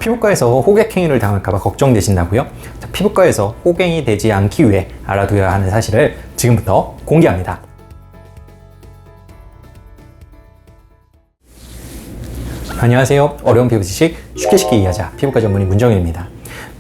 피부과에서 호객행위를 당할까봐 걱정되신다고요? 자, 피부과에서 호갱이 되지 않기 위해 알아둬야 하는 사실을 지금부터 공개합니다. 안녕하세요. 어려운 피부 지식 쉽게 이해하자 피부과 전문의 문정일입니다.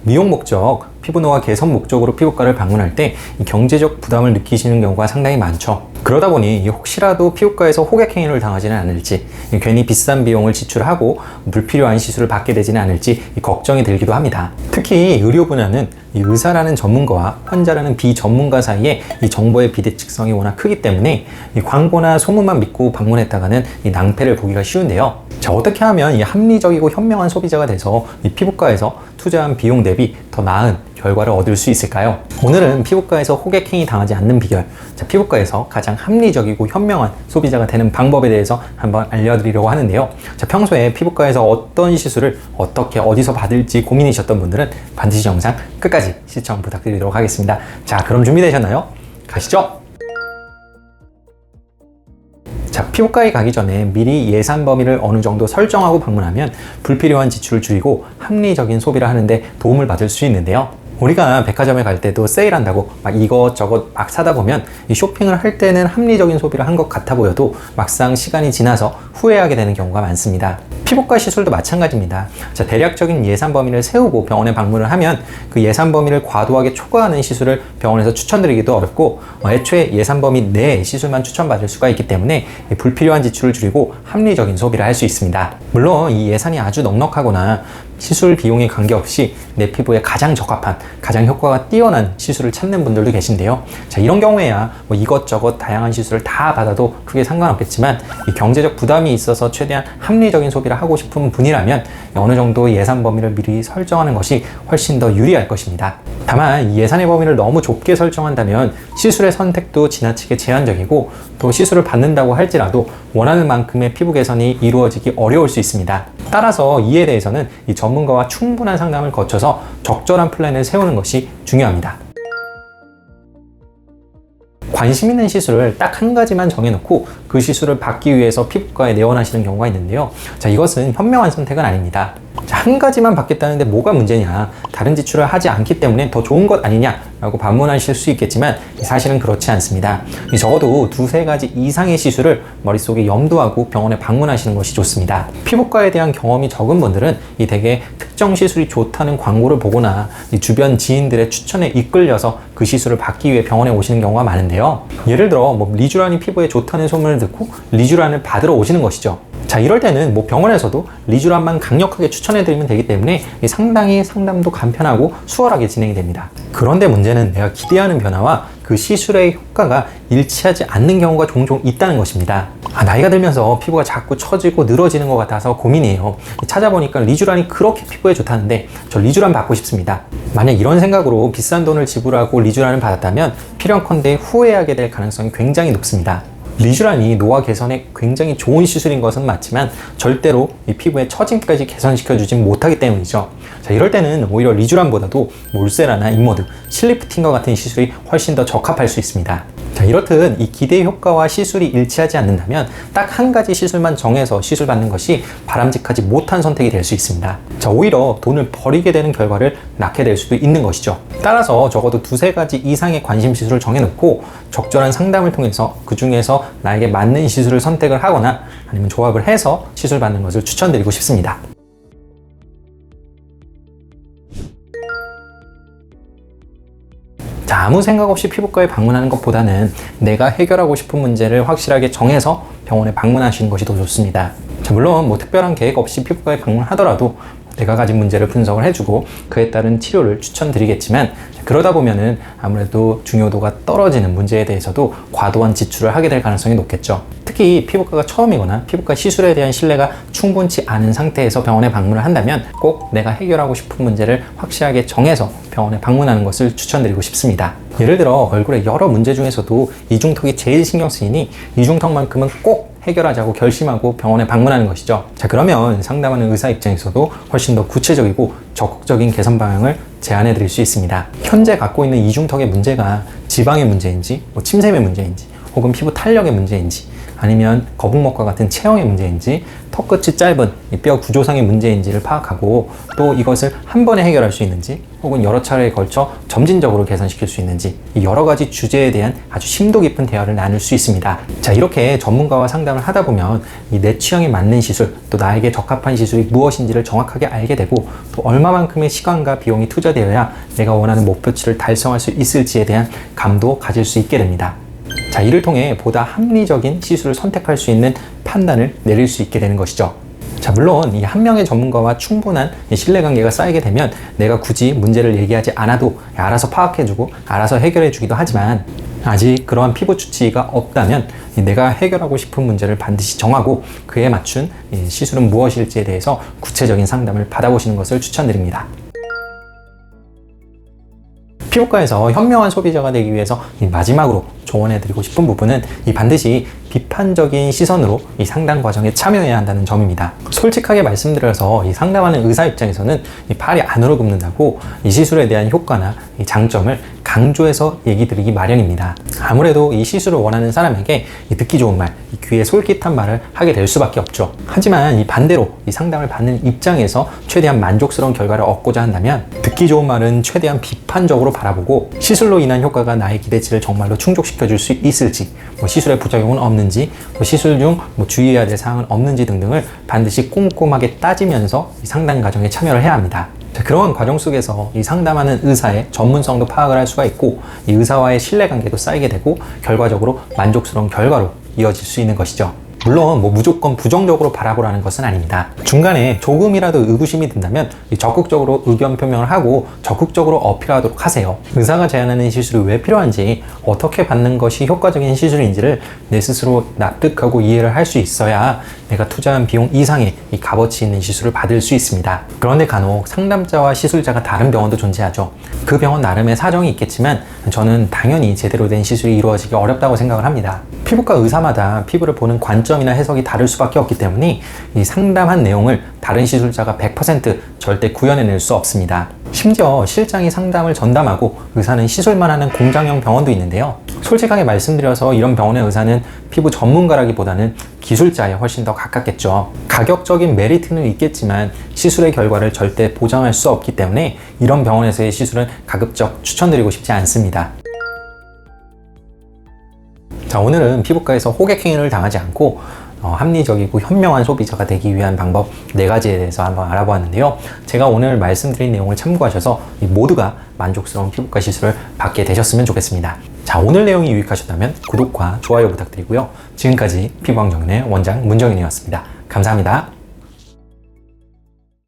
미용 목적, 피부 노화 개선 목적으로 피부과를 방문할 때 경제적 부담을 느끼시는 경우가 상당히 많죠. 그러다 보니 혹시라도 피부과에서 호객행위를 당하지는 않을지, 괜히 비싼 비용을 지출하고 불필요한 시술을 받게 되지는 않을지 걱정이 들기도 합니다. 특히 의료 분야는 의사라는 전문가와 환자라는 비전문가 사이에 이 정보의 비대칭성이 워낙 크기 때문에 광고나 소문만 믿고 방문했다가는 낭패를 보기가 쉬운데요. 자, 어떻게 하면 합리적이고 현명한 소비자가 돼서 피부과에서 투자한 비용 대비 더 나은 결과를 얻을 수 있을까요? 오늘은 피부과에서 호객행위 당하지 않는 비결, 자, 피부과에서 가장 합리적이고 현명한 소비자가 되는 방법에 대해서 한번 알려드리려고 하는데요. 자, 평소에 피부과에서 어떤 시술을 어떻게 어디서 받을지 고민이셨던 분들은 반드시 영상 끝까지 시청 부탁드리도록 하겠습니다. 자, 그럼 준비되셨나요? 가시죠! 자, 피부과에 가기 전에 미리 예산 범위를 어느 정도 설정하고 방문하면 불필요한 지출을 줄이고 합리적인 소비를 하는데 도움을 받을 수 있는데요. 우리가 백화점에 갈 때도 세일한다고 막 이것저것 막 사다 보면 이 쇼핑을 할 때는 합리적인 소비를 한 것 같아 보여도 막상 시간이 지나서 후회하게 되는 경우가 많습니다. 피부과 시술도 마찬가지입니다. 자, 대략적인 예산 범위를 세우고 병원에 방문을 하면 그 예산 범위를 과도하게 초과하는 시술을 병원에서 추천드리기도 어렵고 애초에 예산 범위 내의 시술만 추천받을 수가 있기 때문에 불필요한 지출을 줄이고 합리적인 소비를 할 수 있습니다. 물론 이 예산이 아주 넉넉하거나 시술 비용에 관계없이 내 피부에 가장 적합한, 가장 효과가 뛰어난 시술을 찾는 분들도 계신데요. 자, 이런 경우에야 이것저것 다양한 시술을 다 받아도 크게 상관없겠지만 이 경제적 부담이 있어서 최대한 합리적인 소비를 하고 싶은 분이라면 어느 정도 예산 범위를 미리 설정하는 것이 훨씬 더 유리할 것입니다. 다만 이 예산의 범위를 너무 좁게 설정한다면 시술의 선택도 지나치게 제한적이고 또 시술을 받는다고 할지라도 원하는 만큼의 피부 개선이 이루어지기 어려울 수 있습니다. 따라서 이에 대해서는 이 전문가와 충분한 상담을 거쳐서 적절한 플랜을 세우는 것이 중요합니다. 관심 있는 시술을 딱 한 가지만 정해놓고 그 시술을 받기 위해서 피부과에 내원하시는 경우가 있는데요. 자, 이것은 현명한 선택은 아닙니다. 자, 한 가지만 받겠다는데 뭐가 문제냐, 다른 지출을 하지 않기 때문에 더 좋은 것 아니냐 라고 반문하실 수 있겠지만 사실은 그렇지 않습니다. 적어도 두세 가지 이상의 시술을 머릿속에 염두하고 병원에 방문하시는 것이 좋습니다. 피부과에 대한 경험이 적은 분들은 대개 특정 시술이 좋다는 광고를 보거나 주변 지인들의 추천에 이끌려서 그 시술을 받기 위해 병원에 오시는 경우가 많은데요. 예를 들어 리쥬란이 피부에 좋다는 소문을 듣고 리쥬란을 받으러 오시는 것이죠. 자, 이럴 때는 병원에서도 리쥬란만 강력하게 추천해드리면 되기 때문에 상당히 상담도 간편하고 수월하게 진행이 됩니다. 그런데 문제는 내가 기대하는 변화와 그 시술의 효과가 일치하지 않는 경우가 종종 있다는 것입니다. 나이가 들면서 피부가 자꾸 처지고 늘어지는 것 같아서 고민이에요. 찾아보니까 리쥬란이 그렇게 피부에 좋다는데 저 리쥬란 받고 싶습니다. 만약 이런 생각으로 비싼 돈을 지불하고 리쥬란을 받았다면 필연컨대 후회하게 될 가능성이 굉장히 높습니다. 리쥬란이 노화 개선에 굉장히 좋은 시술인 것은 맞지만 절대로 이 피부의 처짐까지 개선시켜주지 못하기 때문이죠. 자, 이럴 때는 오히려 리쥬란보다도 몰세라나 인모드, 실리프팅과 같은 시술이 훨씬 더 적합할 수 있습니다. 자, 이렇듯 이 기대 효과와 시술이 일치하지 않는다면 딱 한 가지 시술만 정해서 시술 받는 것이 바람직하지 못한 선택이 될 수 있습니다. 자, 오히려 돈을 버리게 되는 결과를 낳게 될 수도 있는 것이죠. 따라서 적어도 두세 가지 이상의 관심 시술을 정해놓고 적절한 상담을 통해서 그 중에서 나에게 맞는 시술을 선택을 하거나 아니면 조합을 해서 시술 받는 것을 추천드리고 싶습니다. 자, 아무 생각 없이 피부과에 방문하는 것보다는 내가 해결하고 싶은 문제를 확실하게 정해서 병원에 방문하시는 것이 더 좋습니다. 자, 물론 특별한 계획 없이 피부과에 방문하더라도 내가 가진 문제를 분석을 해주고 그에 따른 치료를 추천드리겠지만 그러다 보면은 아무래도 중요도가 떨어지는 문제에 대해서도 과도한 지출을 하게 될 가능성이 높겠죠. 특히 피부과가 처음이거나 피부과 시술에 대한 신뢰가 충분치 않은 상태에서 병원에 방문을 한다면 꼭 내가 해결하고 싶은 문제를 확실하게 정해서 병원에 방문하는 것을 추천드리고 싶습니다. 예를 들어 얼굴의 여러 문제 중에서도 이중턱이 제일 신경 쓰이니 이중턱만큼은 꼭 해결하자고 결심하고 병원에 방문하는 것이죠. 자, 그러면 상담하는 의사 입장에서도 훨씬 더 구체적이고 적극적인 개선 방향을 제안해 드릴 수 있습니다. 현재 갖고 있는 이중턱의 문제가 지방의 문제인지 침샘의 문제인지 혹은 피부 탄력의 문제인지, 아니면 거북목과 같은 체형의 문제인지, 턱끝이 짧은 이 뼈 구조상의 문제인지를 파악하고, 또 이것을 한 번에 해결할 수 있는지 혹은 여러 차례에 걸쳐 점진적으로 개선시킬 수 있는지, 이 여러 가지 주제에 대한 아주 심도 깊은 대화를 나눌 수 있습니다. 자, 이렇게 전문가와 상담을 하다 보면 이 내 취향에 맞는 시술, 또 나에게 적합한 시술이 무엇인지를 정확하게 알게 되고, 또 얼마만큼의 시간과 비용이 투자되어야 내가 원하는 목표치를 달성할 수 있을지에 대한 감도 가질 수 있게 됩니다. 자, 이를 통해 보다 합리적인 시술을 선택할 수 있는 판단을 내릴 수 있게 되는 것이죠. 자, 물론 이 한 명의 전문가와 충분한 신뢰관계가 쌓이게 되면 내가 굳이 문제를 얘기하지 않아도 알아서 파악해주고 알아서 해결해주기도 하지만, 아직 그러한 피부 추치가 없다면 내가 해결하고 싶은 문제를 반드시 정하고 그에 맞춘 시술은 무엇일지에 대해서 구체적인 상담을 받아보시는 것을 추천드립니다. 피부과에서 현명한 소비자가 되기 위해서 마지막으로 조언해드리고 싶은 부분은 반드시 비판적인 시선으로 이 상담 과정에 참여해야 한다는 점입니다. 솔직하게 말씀드려서 이 상담하는 의사 입장에서는 이 팔이 안으로 굽는다고 이 시술에 대한 효과나 이 장점을 강조해서 얘기 드리기 마련입니다. 아무래도 이 시술을 원하는 사람에게 이 듣기 좋은 말, 이 귀에 솔깃한 말을 하게 될 수밖에 없죠. 하지만 이 반대로 이 상담을 받는 입장에서 최대한 만족스러운 결과를 얻고자 한다면 듣기 좋은 말은 최대한 비판적으로 바라보고, 시술로 인한 효과가 나의 기대치를 정말로 충족시켜 줄 수 있을지, 시술의 부작용은 없는지, 시술 중 주의해야 될 사항은 없는지 등등을 반드시 꼼꼼하게 따지면서 이 상담 과정에 참여를 해야 합니다. 자, 그러한 과정 속에서 이 상담하는 의사의 전문성도 파악을 할 수가 있고, 이 의사와의 신뢰관계도 쌓이게 되고, 결과적으로 만족스러운 결과로 이어질 수 있는 것이죠. 물론 무조건 부정적으로 바라보라는 것은 아닙니다. 중간에 조금이라도 의구심이 든다면 적극적으로 의견 표명을 하고 적극적으로 어필하도록 하세요. 의사가 제안하는 시술이 왜 필요한지, 어떻게 받는 것이 효과적인 시술인지를 내 스스로 납득하고 이해를 할 수 있어야 내가 투자한 비용 이상의 이 값어치 있는 시술을 받을 수 있습니다. 그런데 간혹 상담자와 시술자가 다른 병원도 존재하죠. 그 병원 나름의 사정이 있겠지만 저는 당연히 제대로 된 시술이 이루어지기 어렵다고 생각을 합니다. 피부과 의사마다 피부를 보는 관점이나 해석이 다를 수밖에 없기 때문에 이 상담한 내용을 다른 시술자가 100% 절대 구현해낼 수 없습니다. 심지어 실장이 상담을 전담하고 의사는 시술만 하는 공장형 병원도 있는데요. 솔직하게 말씀드려서 이런 병원의 의사는 피부 전문가라기보다는 기술자에 훨씬 더 가깝겠죠. 가격적인 메리트는 있겠지만 시술의 결과를 절대 보장할 수 없기 때문에 이런 병원에서의 시술은 가급적 추천드리고 싶지 않습니다. 자, 오늘은 피부과에서 호객행위를 당하지 않고 합리적이고 현명한 소비자가 되기 위한 방법 4가지에 대해서 한번 알아보았는데요. 제가 오늘 말씀드린 내용을 참고하셔서 모두가 만족스러운 피부과 시술을 받게 되셨으면 좋겠습니다. 자, 오늘 내용이 유익하셨다면 구독과 좋아요 부탁드리고요. 지금까지 피부왕정의 원장 문정인이었습니다. 감사합니다.